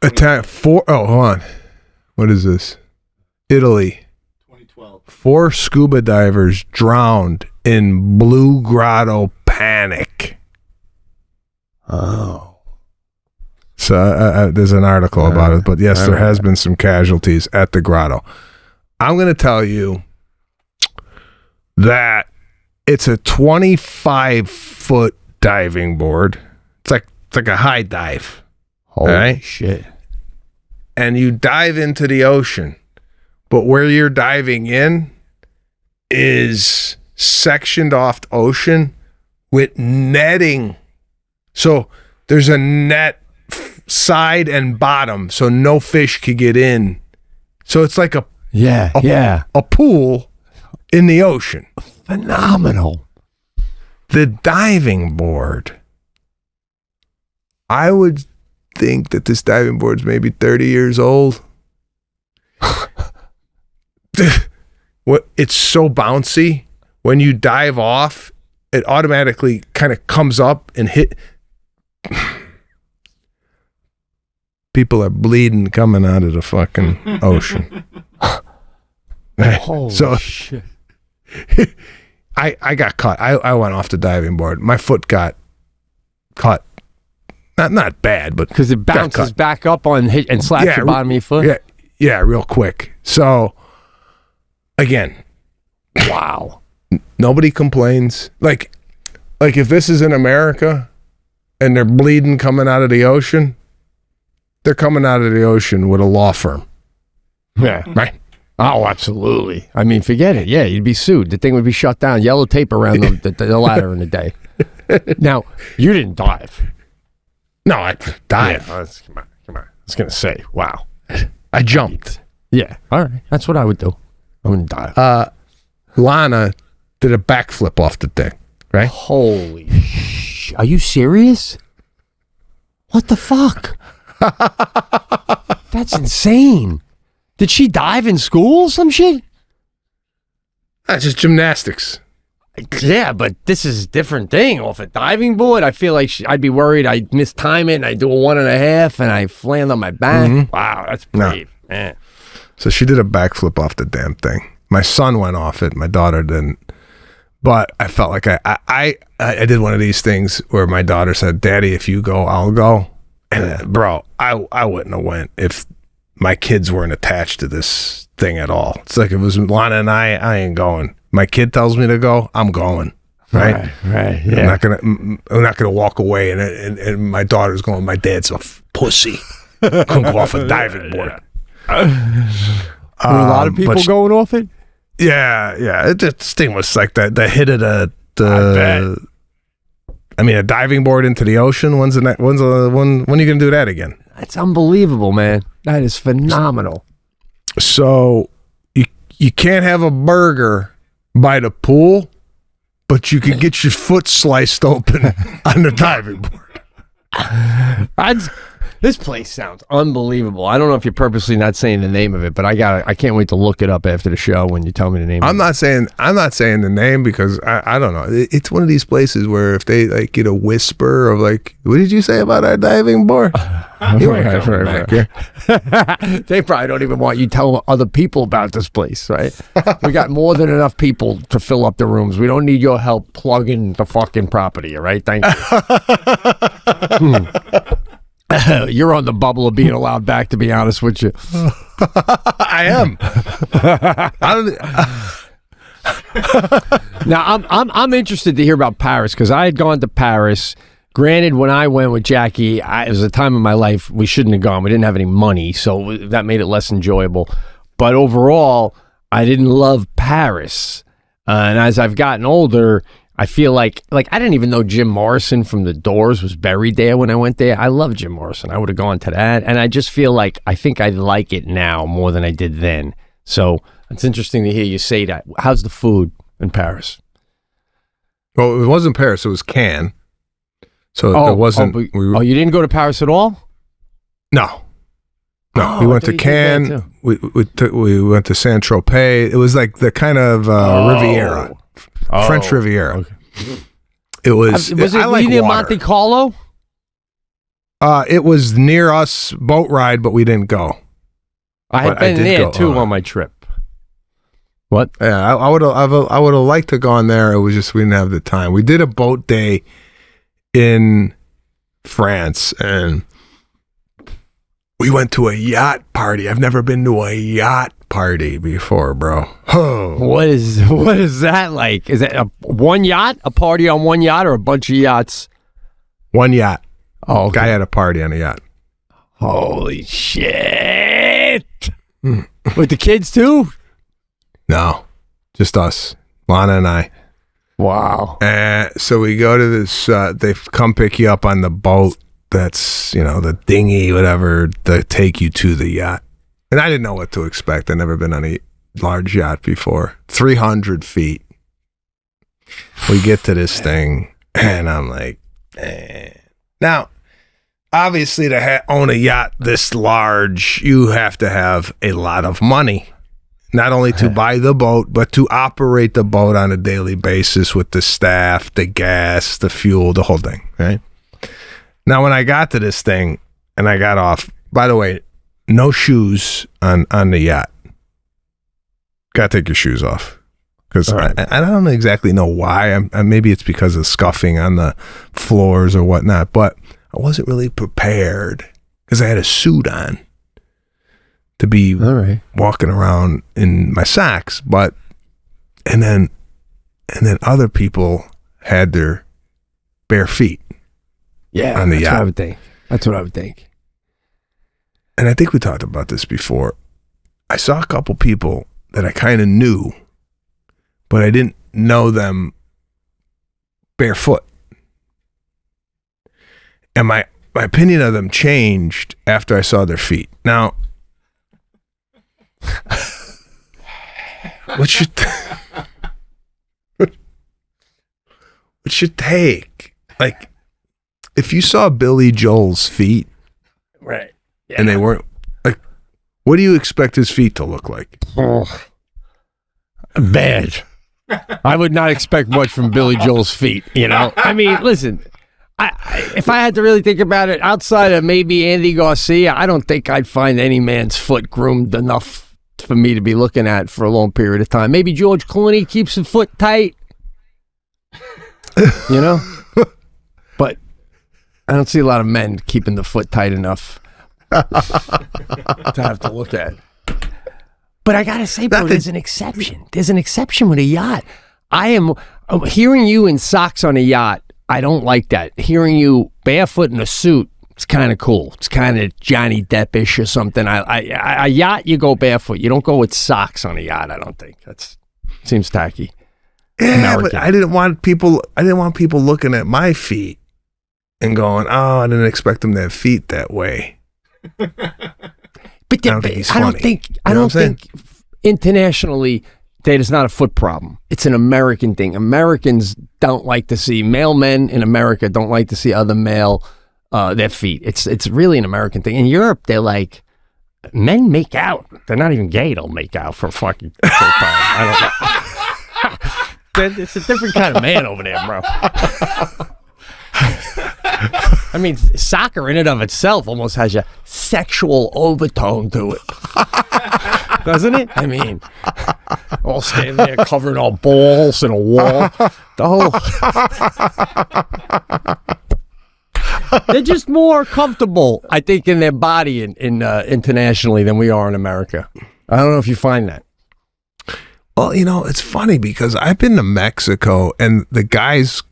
Hold on. What is this? Italy. 2012. 4 scuba divers drowned in Blue Grotto panic. Oh. So there's an article about it, but yes, there has been some casualties at the grotto. I'm going to tell you that it's a 25-foot diving board. It's like a high dive. Holy Right? shit. And you dive into the ocean, but where you're diving in is sectioned off ocean with netting. So there's a net side and bottom, so no fish could get in. So it's like a pool in the ocean. Phenomenal. The diving board, I would think that this diving board's maybe 30 years old. It's so bouncy. When you dive off, it automatically kind of comes up and hit. People are bleeding coming out of the fucking ocean. Holy So shit. I got caught. I went off the diving board. My foot got caught. Not bad, but Because it bounces back up on and slaps your bottom of your foot? Yeah, real quick. So again, Wow. nobody complains. Like if this is in America and they're bleeding coming out of the ocean, they're coming out of the ocean with a law firm. Yeah. Right? Oh, absolutely. I mean, forget it. Yeah, you'd be sued. The thing would be shut down. Yellow tape around the ladder in the day. Now, you didn't dive. No, I dive. Yeah, come on. I was going to say, wow. I jumped. Yeah. All right. That's what I would do. I wouldn't dive. Lana did a backflip off the thing, right? Holy sh! Are you serious? What the fuck? That's insane. Did she dive in school or some shit? That's just gymnastics. Yeah, but this is a different thing. Off a diving board, I feel like I'd be worried I'd mistime it and I do a 1.5 and I land on my back. Mm-hmm. Wow, that's brave. Man. So she did a backflip off the damn thing. My son went off it. My daughter didn't. But I felt like I did one of these things where my daughter said, "Daddy, if you go, I'll go." And bro, I wouldn't have went if my kids weren't attached to this thing at all. It's like if it was Lana and I ain't going. My kid tells me to go, I'm going. Right. Yeah. I'm not gonna walk away and my daughter's going, my dad's a pussy. Couldn't go off a diving board. Were a lot of people but going off it? Yeah. This thing was like the hit of bet. I mean, a diving board into the ocean. When are you gonna do that again? That's unbelievable, man. That is phenomenal. So you can't have a burger by the pool, but you can get your foot sliced open on the diving board. This place sounds unbelievable. I don't know if you're purposely not saying the name of it, but I can't wait to look it up after the show when you tell me the name. I'm not saying the name because I don't know. It's one of these places where if they like get a whisper of like, what did you say about our diving board? You ain't coming back here. They probably don't even want you telling other people about this place, right? We got more than enough people to fill up the rooms. We don't need your help plugging the fucking property, all right? Thank you. You're on the bubble of being allowed back, to be honest with you. I am. Now I'm interested to hear about Paris because I had gone to Paris. Granted, when I went with Jackie, it was a time in my life we shouldn't have gone. We didn't have any money, so that made it less enjoyable. But overall, I didn't love Paris. And as I've gotten older, I feel like I didn't even know Jim Morrison from The Doors was buried there when I went there. I love Jim Morrison. I would have gone to that. And I just feel like I think I like it now more than I did then. So it's interesting to hear you say that. How's the food in Paris? Well, it wasn't Paris. It was Cannes. So it wasn't. You didn't go to Paris at all? No. We went to Cannes. We went to Saint Tropez. It was like the kind of Riviera, French Riviera. Okay. It was. Was it near Monte Carlo? It was near us, boat ride, but we didn't go. I had been there too on my trip. What? Yeah, I would have liked to go on there. It was just we didn't have the time. We did a boat day in France, and we went to a yacht party. I've never been to a yacht party before, bro. Oh. What is that like? Is it one yacht, a party on one yacht, or a bunch of yachts? One yacht. Oh, okay. Guy had a party on a yacht. Holy shit! With the kids too? No, just us, Lana and I. Wow. So we go to this, they come pick you up on the boat that's, the dinghy, whatever, to take you to the yacht. And I didn't know what to expect. I'd never been on a large yacht before. 300 feet. We get to this thing, and I'm like, Now, obviously, to own a yacht this large, you have to have a lot of money. Not only to buy the boat, but to operate the boat on a daily basis with the staff, the gas, the fuel, the whole thing, right? Now, when I got to this thing and I got off, by the way, no shoes on the yacht. Got to take your shoes off. Because I don't exactly know why. Maybe it's because of scuffing on the floors or whatnot, but I wasn't really prepared because I had a suit on to be walking around in my socks, and then other people had their bare feet. Yeah, on the yacht. What I would think. That's what I would think. And I think we talked about this before. I saw a couple people that I kind of knew, but I didn't know them barefoot. And my opinion of them changed after I saw their feet. Now, what's your take? Like, if you saw Billy Joel's feet, right, yeah. And they weren't like, what do you expect his feet to look like? Oh, bad. I would not expect much from Billy Joel's feet. I mean, listen. If I had to really think about it, outside of maybe Andy Garcia, I don't think I'd find any man's foot groomed enough for me to be looking at for a long period of time. Maybe George Clooney keeps his foot tight, but I don't see a lot of men keeping the foot tight enough to have to look at. But I gotta say, bro, there's an exception. There's an exception with a yacht. I'm hearing you in socks on a yacht. I don't like that. Hearing you barefoot in a suit, it's kind of cool. It's kind of Johnny Depp-ish or something. A yacht, you go barefoot. You don't go with socks on a yacht, I don't think. Seems tacky. Yeah, American. but I didn't want people looking at my feet and going, oh, I didn't expect them to have feet that way. But I don't think internationally that is not a foot problem. It's an American thing. Americans don't like to see male men in America don't like to see other male their feet. It's really an American thing. In Europe, they're like, men make out. They're not even gay. They'll make out for fucking full time. I don't know. It's a different kind of man over there, bro. I mean, soccer in and of itself almost has a sexual overtone to it. Doesn't it? I mean, all standing there covering our balls in a wall. They're just more comfortable, I think, in their body in internationally than we are in America. I don't know if you find that. Well, it's funny because I've been to Mexico, and the guys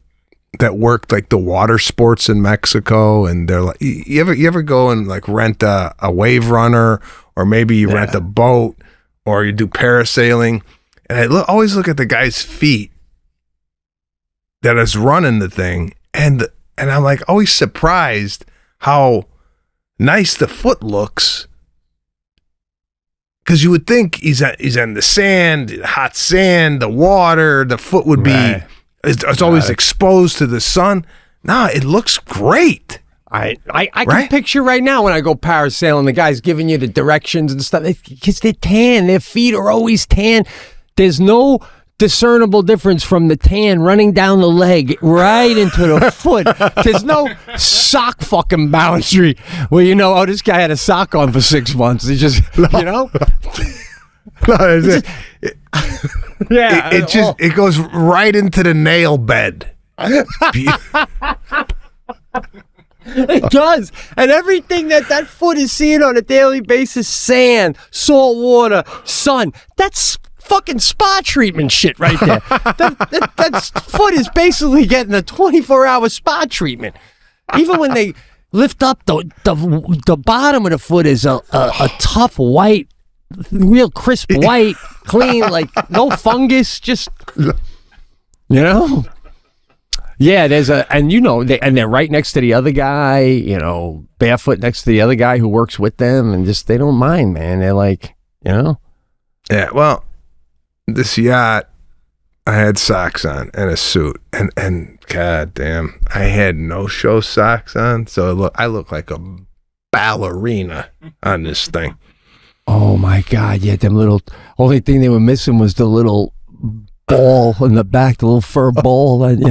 that worked like the water sports in Mexico, and they're like, you ever go and like rent a wave runner, or maybe you rent a boat, or you do parasailing, and I always look at the guy's feet that is running the thing, and I'm like always surprised how nice the foot looks. Because you would think he's on the sand, hot sand, the water, the foot would be, it's always exposed to the sun. No, it looks great. I can picture right now when I go parasailing, the guy's giving you the directions and stuff. Because they're tan. Their feet are always tan. There's no discernible difference from the tan running down the leg right into the foot. There's no sock fucking boundary where oh, this guy had a sock on for 6 months. He just, No, it goes right into the nail bed. It does. And everything that foot is seeing on a daily basis, sand, salt water, sun, that's fucking spa treatment shit right there. That foot is basically getting a 24-hour spa treatment. Even when they lift up, the bottom of the foot is a tough white, real crisp white, clean, like no fungus, just Yeah, there's and they're right next to the other guy, barefoot next to the other guy who works with them, and just they don't mind, man. They're like, Yeah, well, this yacht, I had socks on and a suit, and god damn, I had no show socks on, so I look like a ballerina on this thing. Oh my god, yeah, them little, only thing they were missing was the little ball in the back, the little fur ball, and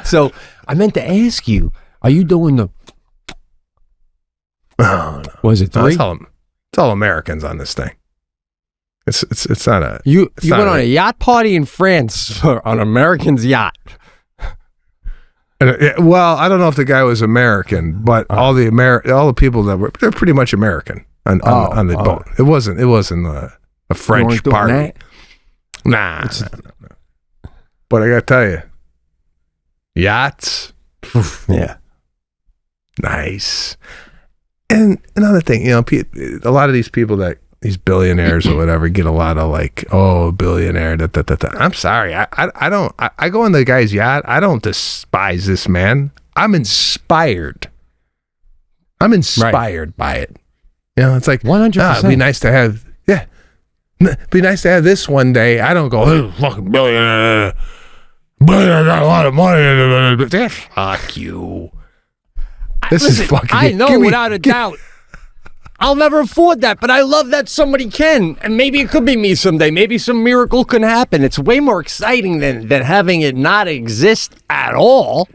so I meant to ask you, are you doing the? Oh, no. Was it 3? It's all Americans on this thing. It's not a. You went on a yacht party in France on American's yacht. Well, I don't know if the guy was American, but all the people they're pretty much American on the boat. It wasn't a French party. Nah. But I gotta tell you, yachts, yeah, nice. And another thing, a lot of these people these billionaires or whatever get a lot of like, oh, billionaire. I'm sorry, I don't. I go on the guy's yacht. I don't despise this man. I'm inspired. by it. It's like 100%. It'd be nice to have. Yeah, it'd be nice to have this one day. I don't go, oh, fucking billionaire. Billionaire got a lot of money. Fuck you. This is fucking. I know without a doubt. I'll never afford that, but I love that somebody can. And maybe it could be me someday. Maybe some miracle can happen. It's way more exciting than having it not exist at all.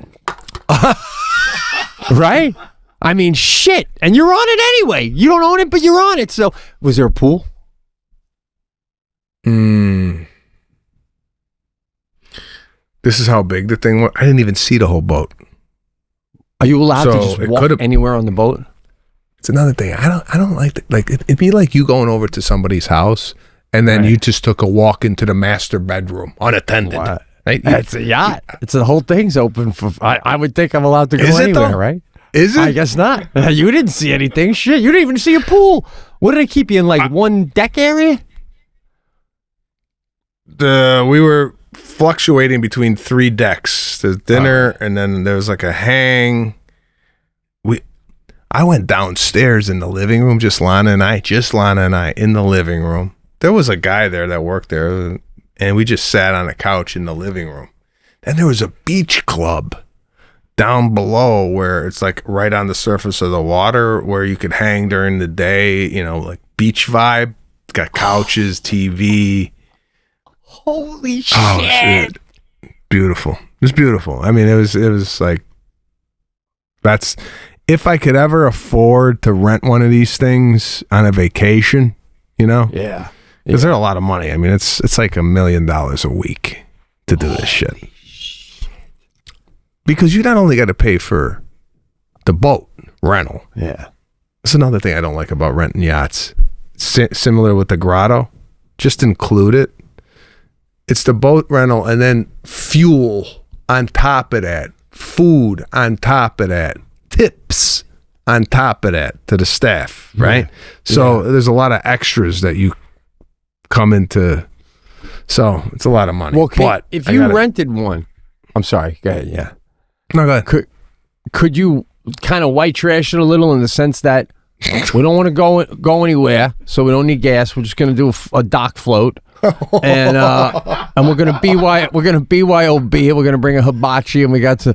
Right? I mean, shit. And you're on it anyway. You don't own it, but you're on it. So, was there a pool? This is how big the thing was. I didn't even see the whole boat. Are you allowed to just walk anywhere on the boat? It's another thing. I don't like it'd be like you going over to somebody's house and then you just took a walk into the master bedroom unattended. What? Right? It's a yacht. It's the whole thing's open for. I would think I'm allowed to go anywhere, right? Is it? I guess not. You didn't see anything. Shit, you didn't even see a pool. What did they keep you in, like one deck area? We were fluctuating between 3 decks. There's dinner and then there was like a hang. I went downstairs in the living room, just Lana and I in the living room. There was a guy there that worked there, and we just sat on a couch in the living room. Then there was a beach club down below where it's like right on the surface of the water where you could hang during the day, like beach vibe. It's got couches, TV. Holy shit. Oh, shit. Beautiful. It was beautiful. I mean, it was like, that's... If I could ever afford to rent one of these things on a vacation, Yeah. Because they're a lot of money. I mean, it's like $1 million a week to do this shit. Because you not only got to pay for the boat rental. Yeah. That's another thing I don't like about renting yachts. similar with the Grotto. Just include it. It's the boat rental and then fuel on top of that, food on top of that, tips on top of that to the staff, right? So there's a lot of extras that you come into. So it's a lot of money. Well, but if you rented one, I'm sorry, go ahead, yeah. No, go ahead. Could you kind of white trash it a little in the sense that we don't want to go anywhere, so we don't need gas. We're just going to do a dock float, and we're going to BYOB. We're going to bring a hibachi, and we got to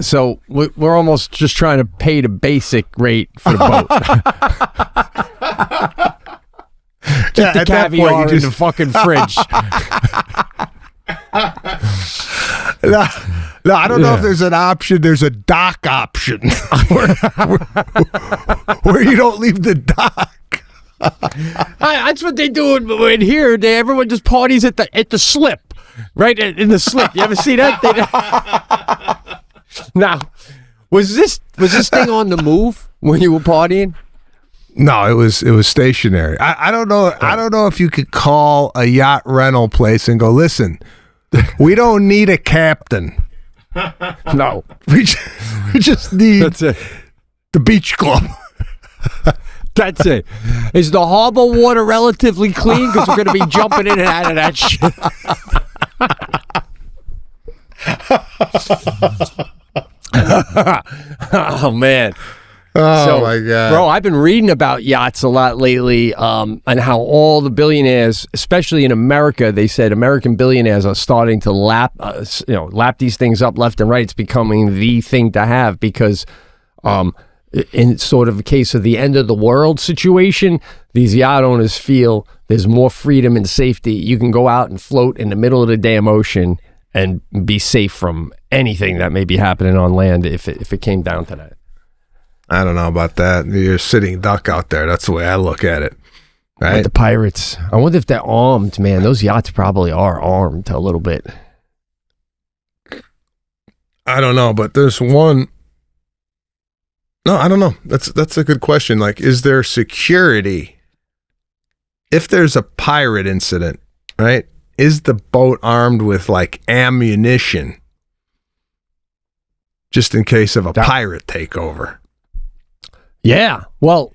so we're almost just trying to pay the basic rate for the boat. Get the caviar in the fucking fridge. No, I don't know if there's an option. There's a dock option where you don't leave the dock. That's what they do in here. Everyone just parties at the slip, right in the slip. You ever see that? Now, was this thing on the move when you were partying? No, it was stationary. I don't know. I don't know if you could call a yacht rental place and go, listen, we don't need a captain. No, we just need the beach club. That's it. Is the harbor water relatively clean? Because we're going to be jumping in and out of that shit. Oh, man. Oh, my God. Bro, I've been reading about yachts a lot lately, and how all the billionaires, especially in America, they said American billionaires are starting to lap these things up left and right. It's becoming the thing to have because in sort of a case of the end of the world situation, these yacht owners feel there's more freedom and safety. You can go out and float in the middle of the damn ocean and be safe from anything that may be happening on land if it came down to that. I don't know about that. You're a sitting duck out there. That's the way I look at it. Right? Like the pirates. I wonder if they're armed, man. Those yachts probably are armed a little bit. I don't know, but there's one. No, I don't know. That's a good question. Like, is there security? If there's a pirate incident, right? Is the boat armed with like ammunition? Just in case of a pirate takeover. Yeah. Well,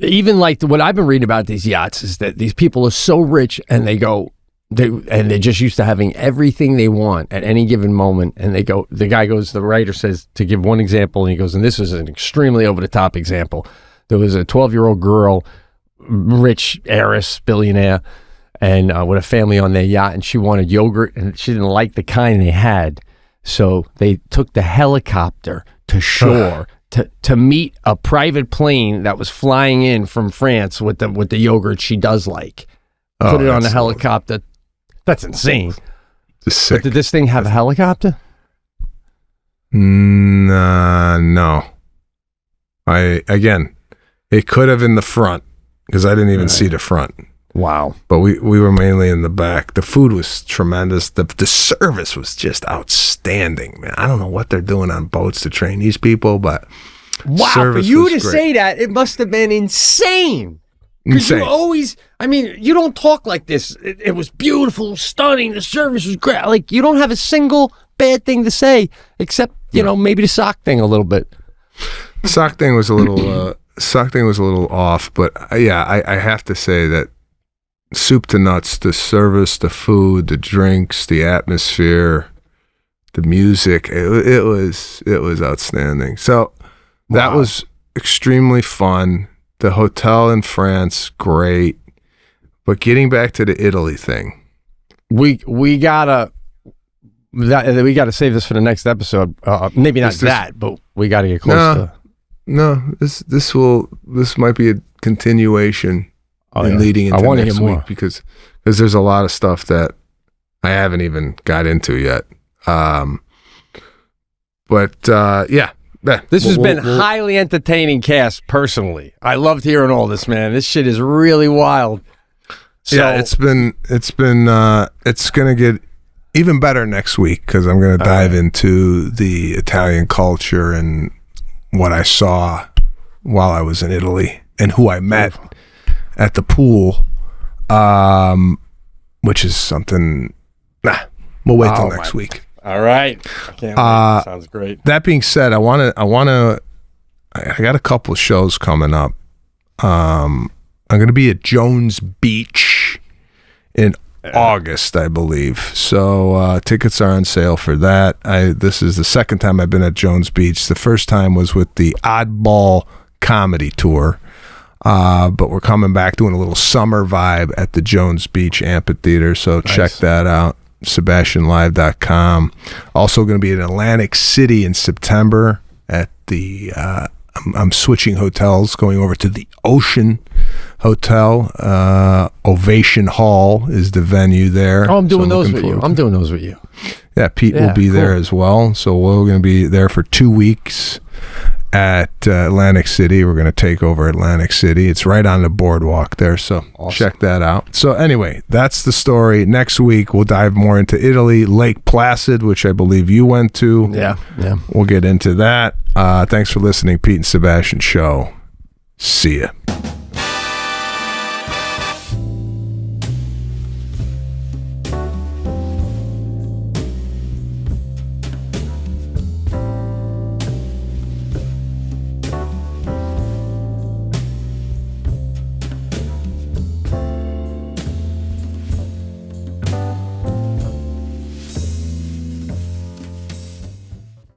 even like what I've been reading about these yachts is that these people are so rich and they're just used to having everything they want at any given moment. And the writer says, to give one example, and he goes, and this is an extremely over the top example. There was a 12-year-old girl, rich heiress, billionaire, and with a family on their yacht, and she wanted yogurt and she didn't like the kind they had. So they took the helicopter to shore to meet a private plane that was flying in from France with the yogurt she does like. Put it on the helicopter. That's insane. But did this thing have a helicopter? No. It could have in the front because I didn't even see the front. Wow. But we were mainly in the back. The food was tremendous. The service was just outstanding, man. I don't know what they're doing on boats to train these people, but wow, for you to say that, it must have been insane. Because you always, you don't talk like this. It was beautiful, stunning. The service was great. Like, you don't have a single bad thing to say, except, maybe the sock thing a little bit. Sock thing was a little off, but I have to say that soup to nuts, the service, the food, the drinks, the atmosphere, the music, it was outstanding. So that was extremely fun. The hotel in France, great. But getting back to the Italy thing, we gotta save this for the next episode. Maybe not but we gotta get close to. No, this might be a continuation leading into next week because there's a lot of stuff that I haven't even got into yet. This has been highly entertaining cast, personally. I loved hearing all this, man. This shit is really wild. So, it's going to get even better next week because I'm going to dive into the Italian culture and what I saw while I was in Italy and who I met at the pool, which is something. We'll wait till next week. All right. I can't wait. Sounds great. That being said, I got a couple of shows coming up. I'm going to be at Jones Beach in August, I believe. So tickets are on sale for that. This is the second time I've been at Jones Beach. The first time was with the Oddball Comedy Tour. But we're coming back doing a little summer vibe at the Jones Beach Amphitheater. So check that out. SebastianLive.com. Also going to be in Atlantic City in September at the I'm switching hotels, going over to the Ocean Hotel. Ovation Hall is the venue there. Oh, I'm doing those with you. Yeah, Pete will be there as well. So we're going to be there for 2 weeks at Atlantic City. We're going to take over Atlantic City. It's right on the boardwalk there, so check that out. So anyway, that's the story. Next week, we'll dive more into Italy, Lake Placid, which I believe you went to. Yeah. We'll get into that. Thanks for listening, Pete and Sebastian Show. See ya.